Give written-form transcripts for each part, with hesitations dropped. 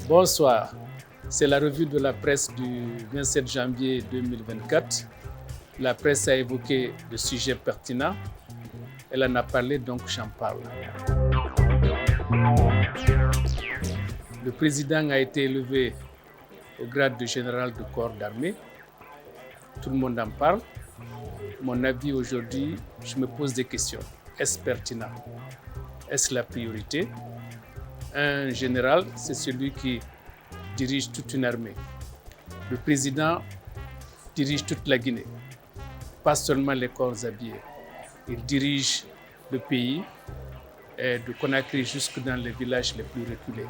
Bonsoir, c'est la revue de la presse du 27 janvier 2024. La presse a évoqué le sujet pertinent. Elle en a parlé, donc j'en parle. Le président a été élevé au grade de général de corps d'armée. Tout le monde en parle. Mon avis aujourd'hui, je me pose des questions. Est-ce pertinent? Est-ce la priorité? Un général, c'est celui qui dirige toute une armée. Le président dirige toute la Guinée, pas seulement les corps habillés. Il dirige le pays, de Conakry jusque dans les villages les plus reculés.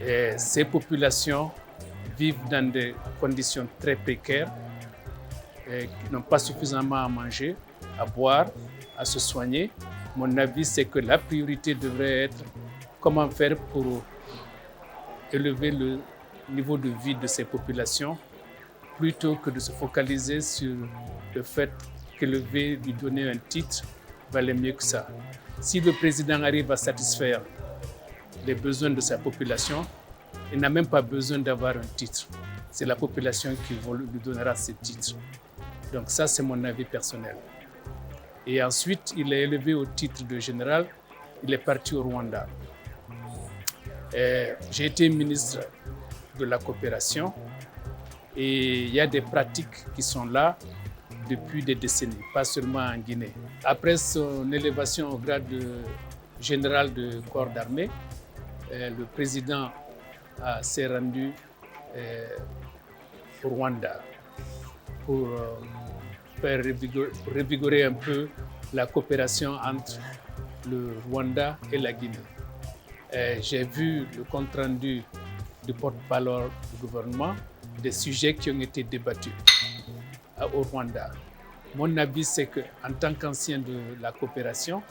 Et ces populations vivent dans des conditions très précaires, qui n'ont pas suffisamment à manger, à boire, à se soigner. Mon avis, c'est que la priorité devrait être comment faire pour élever le niveau de vie de ces populations plutôt que de se focaliser sur le fait qu'élever, lui donner un titre valait mieux que ça. Si le président arrive à satisfaire les besoins de sa population, il n'a même pas besoin d'avoir un titre. C'est la population qui lui donnera ce titre. Donc ça, c'est mon avis personnel. Et ensuite, il est élevé au titre de général. Il est parti au Rwanda. J'ai été ministre de la coopération et il y a des pratiques qui sont là depuis des décennies, pas seulement en Guinée. Après son élévation au grade de général de corps d'armée, le président s'est rendu au Rwanda pour faire revigorer un peu la coopération entre le Rwanda et la Guinée. J'ai vu le compte-rendu du porte-parole du gouvernement des sujets qui ont été débattus au Rwanda. Mon avis, c'est qu'en tant qu'ancien de la coopération,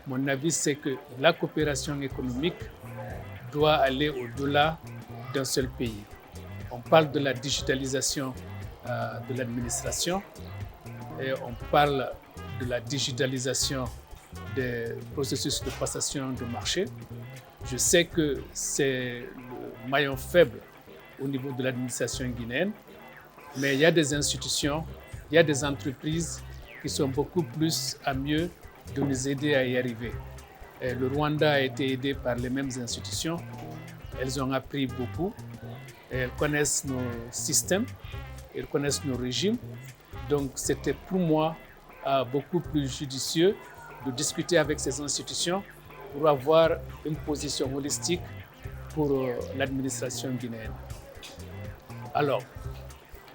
mon avis, c'est que la coopération économique doit aller au-delà d'un seul pays. On parle de la digitalisation de l'administration et on parle de la digitalisation des processus de passation de marché. Je sais que c'est le maillon faible au niveau de l'administration guinéenne, mais il y a des institutions, il y a des entreprises qui sont beaucoup plus à mieux de nous aider à y arriver. Et le Rwanda a été aidé par les mêmes institutions. Elles ont appris beaucoup. Elles connaissent nos systèmes, elles connaissent nos régimes. Donc c'était pour moi beaucoup plus judicieux de discuter avec ces institutions pour avoir une position holistique pour l'administration guinéenne. Alors,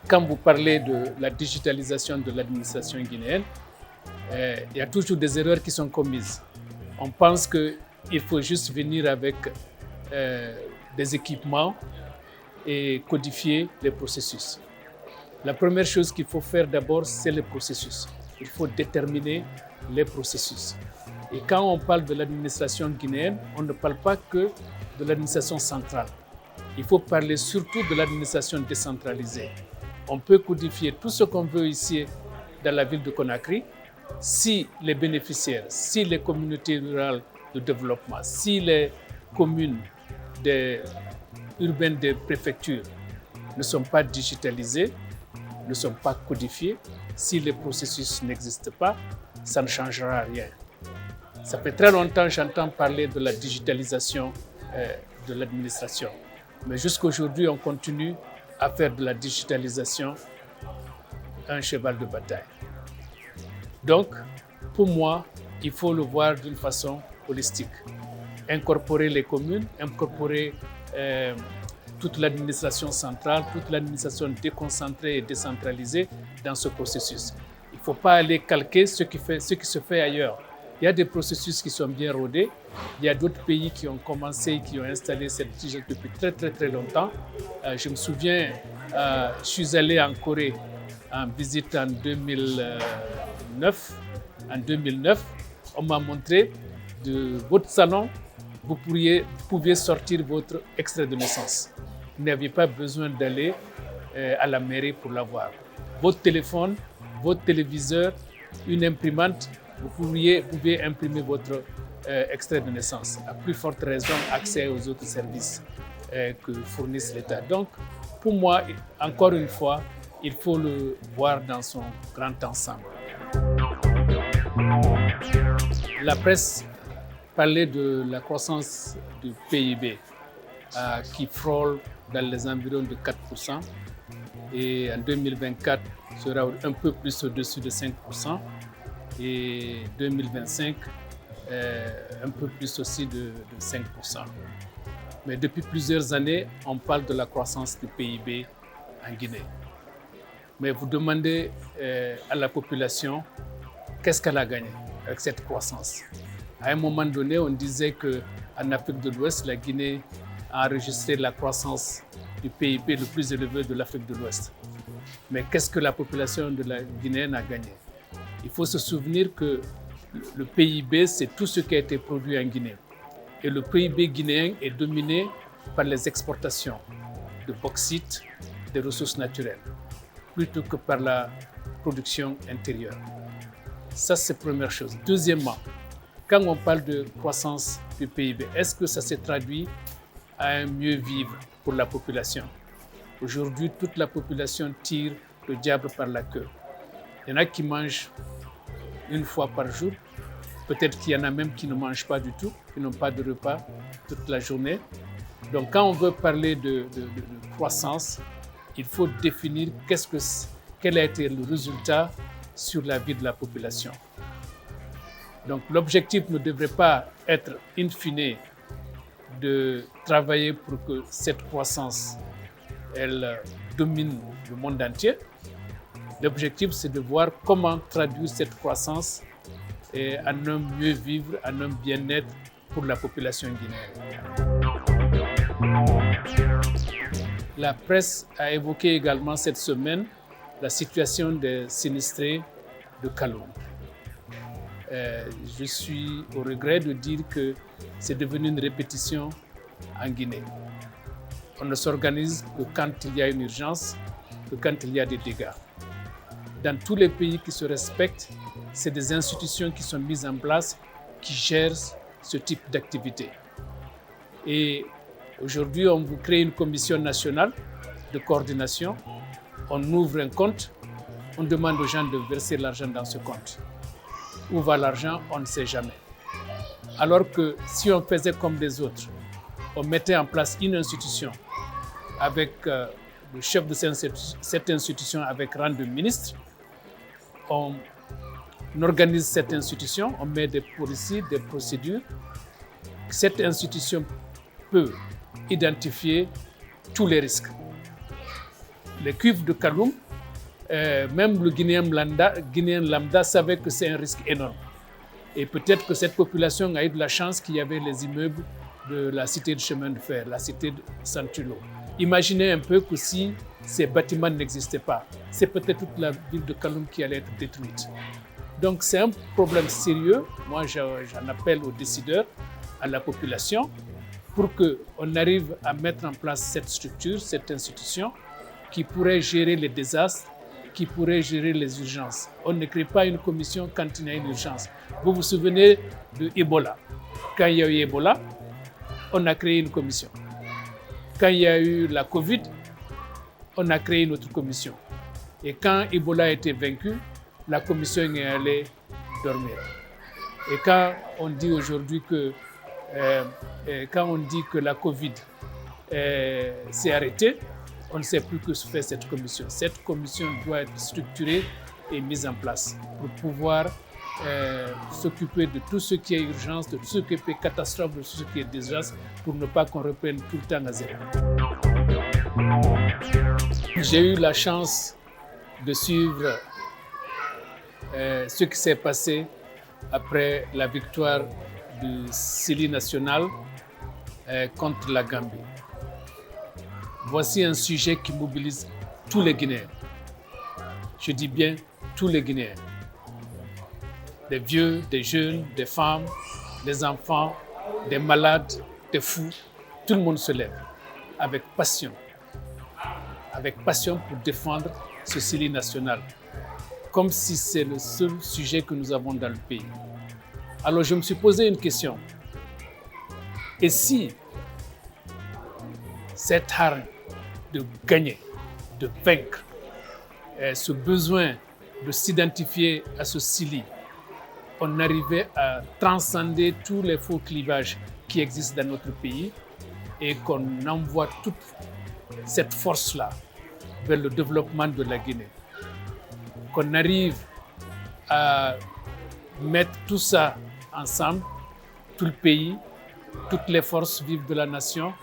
quand vous parlez de la digitalisation de l'administration guinéenne, il y a toujours des erreurs qui sont commises. On pense qu'il faut juste venir avec des équipements et codifier les processus. La première chose qu'il faut faire d'abord, c'est le processus. Il faut déterminer les processus. Et quand on parle de l'administration guinéenne, on ne parle pas que de l'administration centrale. Il faut parler surtout de l'administration décentralisée. On peut codifier tout ce qu'on veut ici dans la ville de Conakry. Si les bénéficiaires, si les communautés rurales de développement, si les communes urbaines des préfectures ne sont pas digitalisées, ne sont pas codifiées, si les processus n'existent pas, ça ne changera rien. Ça fait très longtemps que j'entends parler de la digitalisation de l'administration. Mais jusqu'à aujourd'hui, on continue à faire de la digitalisation un cheval de bataille. Donc, pour moi, il faut le voir d'une façon holistique. Incorporer les communes, incorporer toute l'administration centrale, toute l'administration déconcentrée et décentralisée dans ce processus. Il ne faut pas aller calquer ce qui se fait ailleurs. Il y a des processus qui sont bien rodés. Il y a d'autres pays qui ont commencé, qui ont installé cette digitalisation depuis très très très longtemps. Je me souviens, je suis allé en Corée en visite en 2009. En 2009, on m'a montré de votre salon, vous pouviez sortir votre extrait de naissance. Vous n'aviez pas besoin d'aller à la mairie pour l'avoir. Votre téléphone, votre téléviseur, une imprimante, vous pouvez imprimer votre extrait de naissance. À plus forte raison, accès aux autres services que fournisse l'État. Donc, pour moi, encore une fois, il faut le voir dans son grand ensemble. La presse parlait de la croissance du PIB qui frôle dans les environs de 4%, et en 2024 sera un peu plus au-dessus de 5%, et 2025 un peu plus aussi de 5%. Mais depuis plusieurs années, on parle de la croissance du PIB en Guinée. Mais vous demandez à la population qu'est-ce qu'elle a gagné avec cette croissance. À un moment donné, on disait qu'en Afrique de l'Ouest, la Guinée a enregistré la croissance du PIB le plus élevé de l'Afrique de l'Ouest. Mais qu'est-ce que la population de la Guinéenne a gagné? Il faut se souvenir que le PIB, c'est tout ce qui a été produit en Guinée. Et le PIB guinéen est dominé par les exportations de bauxite, des ressources naturelles, plutôt que par la production intérieure. Ça, c'est la première chose. Deuxièmement, quand on parle de croissance du PIB, est-ce que ça s'est traduit à un mieux vivre pour la population? Aujourd'hui, toute la population tire le diable par la queue. Il y en a qui mangent une fois par jour. Peut-être qu'il y en a même qui ne mangent pas du tout, qui n'ont pas de repas toute la journée. Donc, quand on veut parler de croissance, il faut définir quel a été le résultat sur la vie de la population. Donc, l'objectif ne devrait pas être, in fine, de travailler pour que cette croissance, elle domine le monde entier. L'objectif, c'est de voir comment traduire cette croissance en un mieux vivre, en un bien-être pour la population guinéenne. La presse a évoqué également cette semaine la situation des sinistrés de Kaloum. Je suis au regret de dire que c'est devenu une répétition en Guinée. On ne s'organise que quand il y a une urgence, que quand il y a des dégâts. Dans tous les pays qui se respectent, c'est des institutions qui sont mises en place qui gèrent ce type d'activité. Et aujourd'hui, on vous crée une commission nationale de coordination, on ouvre un compte, on demande aux gens de verser l'argent dans ce compte. Où va l'argent, on ne sait jamais. Alors que si on faisait comme les autres, on mettait en place une institution avec le chef de cette institution avec rang de ministre, on organise cette institution, on met des policiers, des procédures. Cette institution peut identifier tous les risques. Les cuivres de Kaloum, même le Guinéen lambda savait que c'est un risque énorme. Et peut-être que cette population a eu de la chance qu'il y avait les immeubles de la cité de chemin de fer, la cité de Santulo. Imaginez un peu que si ces bâtiments n'existaient pas, c'est peut-être toute la ville de Kaloum qui allait être détruite. Donc c'est un problème sérieux. Moi, j'en appelle aux décideurs, à la population, pour qu'on arrive à mettre en place cette structure, cette institution, qui pourrait gérer les désastres, qui pourrait gérer les urgences. On ne crée pas une commission quand il y a une urgence. Vous vous souvenez de Ebola. Quand il y a eu Ebola, on a créé une commission. Quand il y a eu la Covid, on a créé une autre commission. Et quand Ebola a été vaincu, la commission est allée dormir. Et quand on dit aujourd'hui que, la Covid s'est arrêtée, on ne sait plus que se fait cette commission. Cette commission doit être structurée et mise en place pour pouvoir s'occuper de tout ce qui est urgence, de tout ce qui est catastrophe, de tout ce qui est désastre, pour ne pas qu'on reprenne tout le temps à zéro. J'ai eu la chance de suivre ce qui s'est passé après la victoire du Syli national contre la Gambie. Voici un sujet qui mobilise tous les Guinéens. Je dis bien tous les Guinéens. Des vieux, des jeunes, des femmes, des enfants, des malades, des fous. Tout le monde se lève avec passion pour défendre ce Syli national, comme si c'est le seul sujet que nous avons dans le pays. Alors je me suis posé une question. Et si cette hargne de gagner, de vaincre, ce besoin de s'identifier à ce Sili, on arrivait à transcender tous les faux clivages qui existent dans notre pays et qu'on envoie toute cette force-là vers le développement de la Guinée. Qu'on arrive à mettre tout ça ensemble, tout le pays, toutes les forces vives de la nation,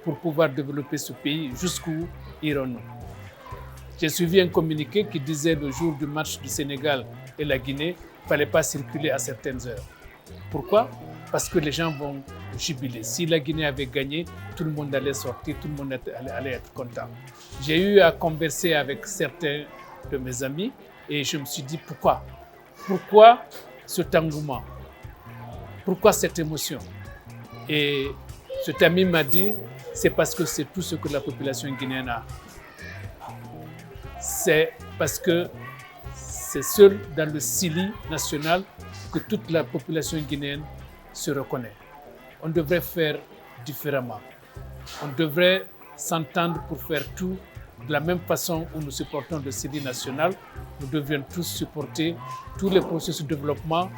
pour pouvoir développer ce pays. Jusqu'où irons-nous? J'ai suivi un communiqué qui disait le jour du match du Sénégal et la Guinée, il ne fallait pas circuler à certaines heures. Pourquoi? Parce que les gens vont jubiler. Si la Guinée avait gagné, tout le monde allait sortir, tout le monde allait être content. J'ai eu à converser avec certains de mes amis et je me suis dit pourquoi? Pourquoi cet engouement? Pourquoi cette émotion? Et cet ami m'a dit, c'est parce que c'est tout ce que la population guinéenne a. C'est parce que c'est seul dans le Sili national que toute la population guinéenne se reconnaît. On devrait faire différemment. On devrait s'entendre pour faire tout de la même façon où nous supportons le Sili national. Nous devrions tous supporter tous les processus de développement,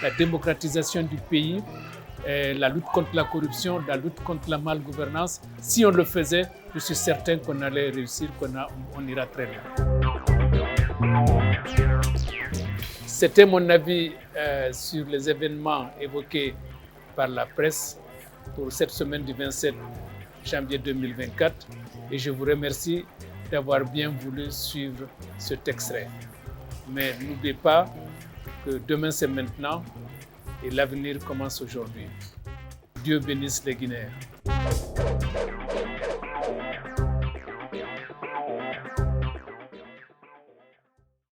la démocratisation du pays, la lutte contre la corruption, la lutte contre la malgouvernance. Si on le faisait, je suis certain qu'on allait réussir, qu'on ira très bien. C'était mon avis sur les événements évoqués par la presse pour cette semaine du 27 janvier 2024 et je vous remercie d'avoir bien voulu suivre cet extrait. Mais n'oubliez pas que demain c'est maintenant et l'avenir commence aujourd'hui. Dieu bénisse les Guinéens.